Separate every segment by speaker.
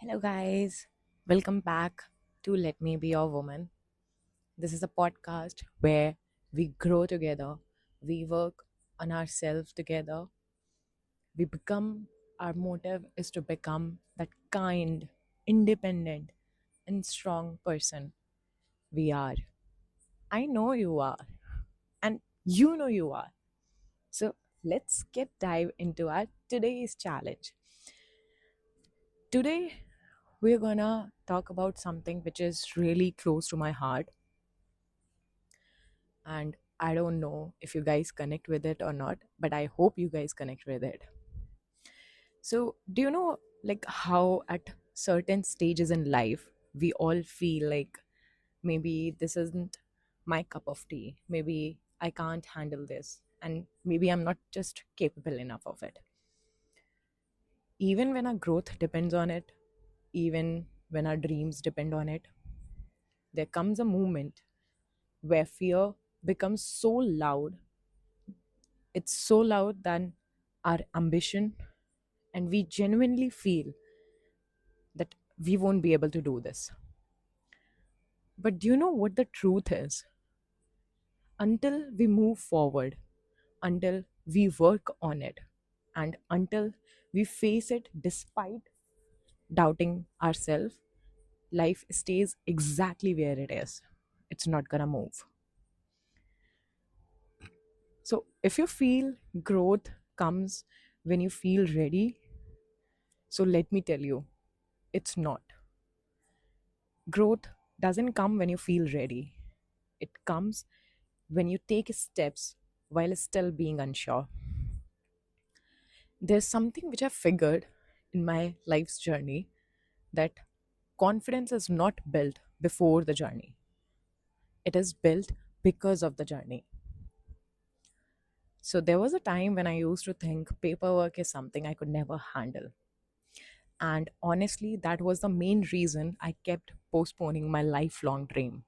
Speaker 1: Hello, guys. Welcome back to Let Me Be Your Woman. This is a podcast where we grow together, we work on ourselves together, we become, our motive is to become that kind, independent, and strong person we are. I know you are, and you know you are. So let's get dive into our today's challenge. Today, we're gonna talk about something which is really close to my heart, and I don't know if you guys connect with it or not, but I hope you guys connect with it. So, do you know like how at certain stages in life we all feel like maybe this isn't my cup of tea, maybe I can't handle this, and maybe I'm not just capable enough of it. Even when our growth depends on it, even when our dreams depend on it, there comes a moment where fear becomes so loud. It's so loud than our ambition, and we genuinely feel that we won't be able to do this. But do you know what the truth is? Until we move forward, until we work on it, and until we face it despite doubting ourselves, life stays exactly where it is. It's not gonna move. So, if you feel growth comes when you feel ready, so let me tell you, it's not. Growth doesn't come when you feel ready, it comes when you take steps while still being unsure. There's something which I figured in my life's journey, that confidence is not built before the journey, it is built because of the journey. So there was a time when I used to think paperwork is something I could never handle. And honestly, that was the main reason I kept postponing my lifelong dream.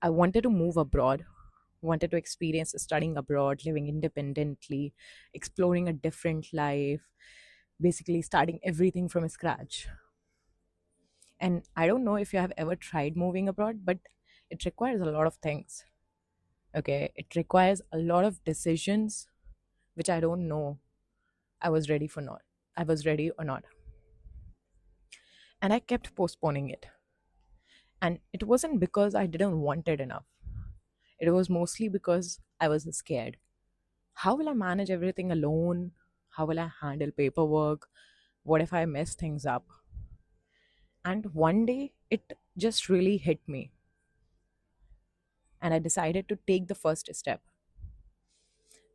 Speaker 1: I wanted to move abroad, wanted to experience studying abroad, living independently, exploring a different life, basically starting everything from scratch. And I don't know if you have ever tried moving abroad, but it requires a lot of things. Okay, it requires a lot of decisions, which I don't know I was ready for not. I was ready or not. And I kept postponing it. And it wasn't because I didn't want it enough. It was mostly because I was scared. How will I manage everything alone? How will I handle paperwork? What if I mess things up? And one day it just really hit me, and I decided to take the first step.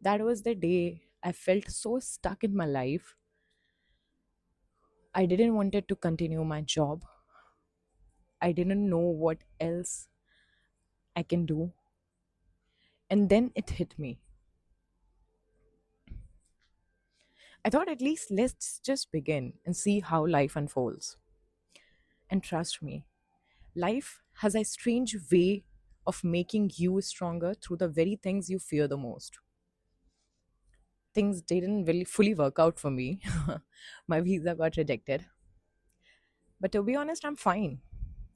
Speaker 1: That was the day I felt so stuck in my life. I didn't wanted to continue my job. I didn't know what else I can do. And then it hit me. I thought at least let's just begin and see how life unfolds. And trust me, life has a strange way of making you stronger through the very things you fear the most. Things didn't really fully work out for me. My visa got rejected. But to be honest, I'm fine.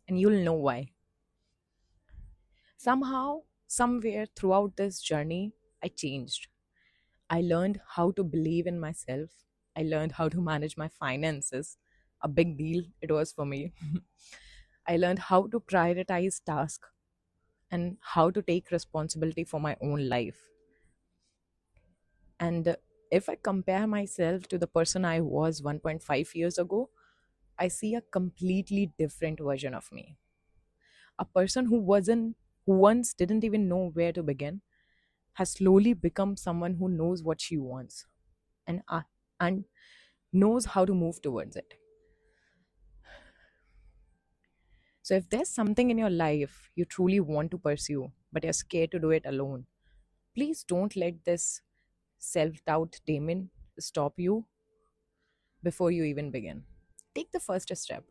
Speaker 1: And you'll know why. Somehow, somewhere throughout this journey, I changed. I learned how to believe in myself. I learned how to manage my finances. A big deal it was for me. I learned how to prioritize tasks and how to take responsibility for my own life. And if I compare myself to the person I was 1.5 years ago, I see a completely different version of me. A person who once didn't even know where to begin has slowly become someone who knows what she wants, and knows how to move towards it. So if there's something in your life you truly want to pursue but you're scared to do it alone, please don't let this self-doubt demon stop you before you even begin. Take the first step.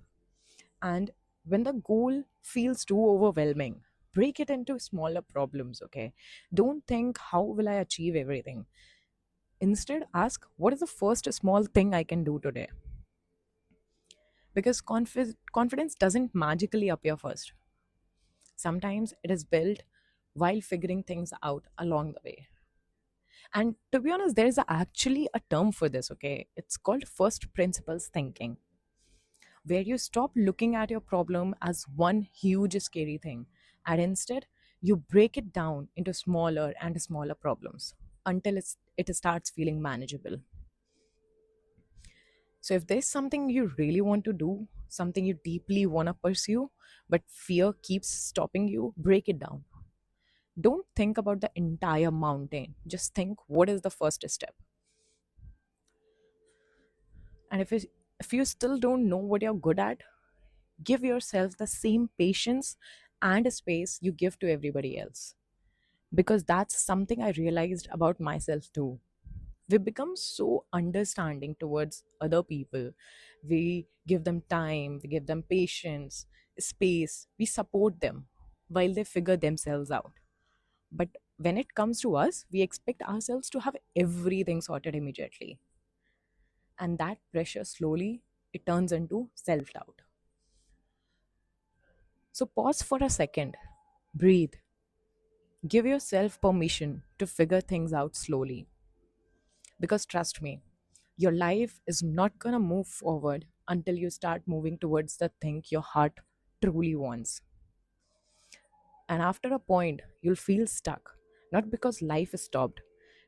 Speaker 1: And when the goal feels too overwhelming, break it into smaller problems, okay? Don't think, how will I achieve everything? Instead, ask, what is the first small thing I can do today? Because confidence doesn't magically appear first. Sometimes it is built while figuring things out along the way. And to be honest, there is actually a term for this, okay? It's called first principles thinking, where you stop looking at your problem as one huge scary thing and instead you break it down into smaller and smaller problems until it starts feeling manageable. So if there's something you really want to do, something you deeply want to pursue, but fear keeps stopping you, break it down. Don't think about the entire mountain. Just think, what is the first step? And if you still don't know what you're good at, give yourself the same patience and space you give to everybody else. Because that's something I realized about myself too. We become so understanding towards other people. We give them time, we give them patience, space, we support them while they figure themselves out. But when it comes to us, we expect ourselves to have everything sorted immediately. And that pressure slowly it turns into self-doubt. So pause for a second. Breathe. Give yourself permission to figure things out slowly. Because trust me, your life is not going to move forward until you start moving towards the thing your heart truly wants. And after a point, you'll feel stuck, not because life is stopped,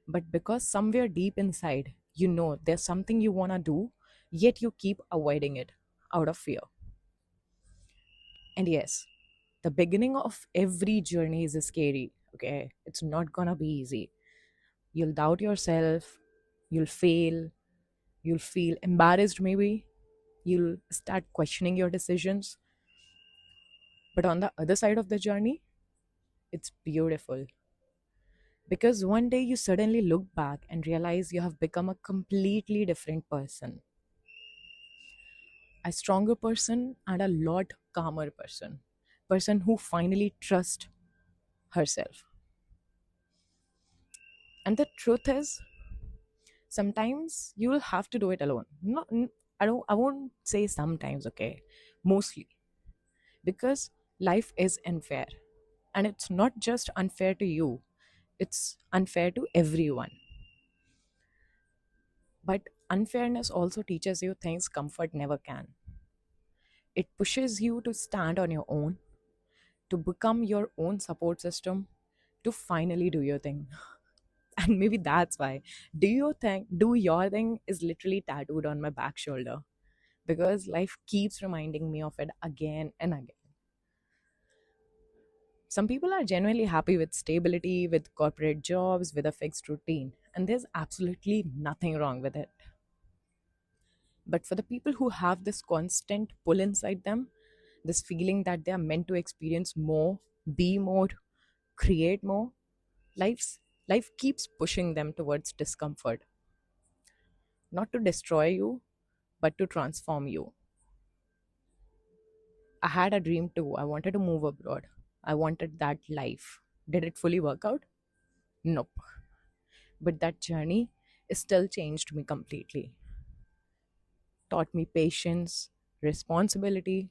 Speaker 1: but because somewhere deep inside, you know there's something you want to do, yet you keep avoiding it out of fear. And yes, the beginning of every journey is scary, okay? It's not gonna be easy. You'll doubt yourself, you'll fail, you'll feel embarrassed maybe, you'll start questioning your decisions. But on the other side of the journey, it's beautiful. Because one day you suddenly look back and realize you have become a completely different person, a stronger person and a lot calmer person who finally trusts herself. And the truth is, sometimes you will have to do it alone. I won't say sometimes, okay? Mostly. Because life is unfair. And it's not just unfair to you, it's unfair to everyone. But unfairness also teaches you things comfort never can. It pushes you to stand on your own, to become your own support system, to finally do your thing. And maybe that's why do your thing is literally tattooed on my back shoulder, because life keeps reminding me of it again and again. Some people are genuinely happy with stability, with corporate jobs, with a fixed routine, and there's absolutely nothing wrong with it. But for the people who have this constant pull inside them, this feeling that they are meant to experience more, be more, create more, life's life keeps pushing them towards discomfort, not to destroy you, but to transform you. I had a dream too. I wanted to move abroad. I wanted that life. Did it fully work out? Nope. But that journey still changed me completely. Taught me patience, responsibility,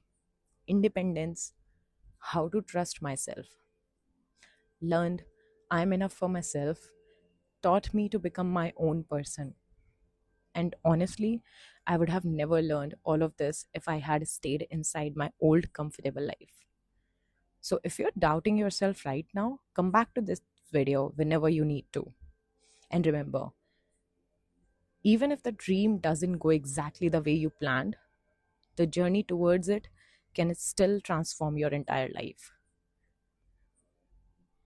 Speaker 1: independence, how to trust myself. Learned I'm enough for myself, taught me to become my own person. And honestly, I would have never learned all of this if I had stayed inside my old comfortable life. So if you're doubting yourself right now, come back to this video whenever you need to. And remember, even if the dream doesn't go exactly the way you planned, the journey towards it can still transform your entire life.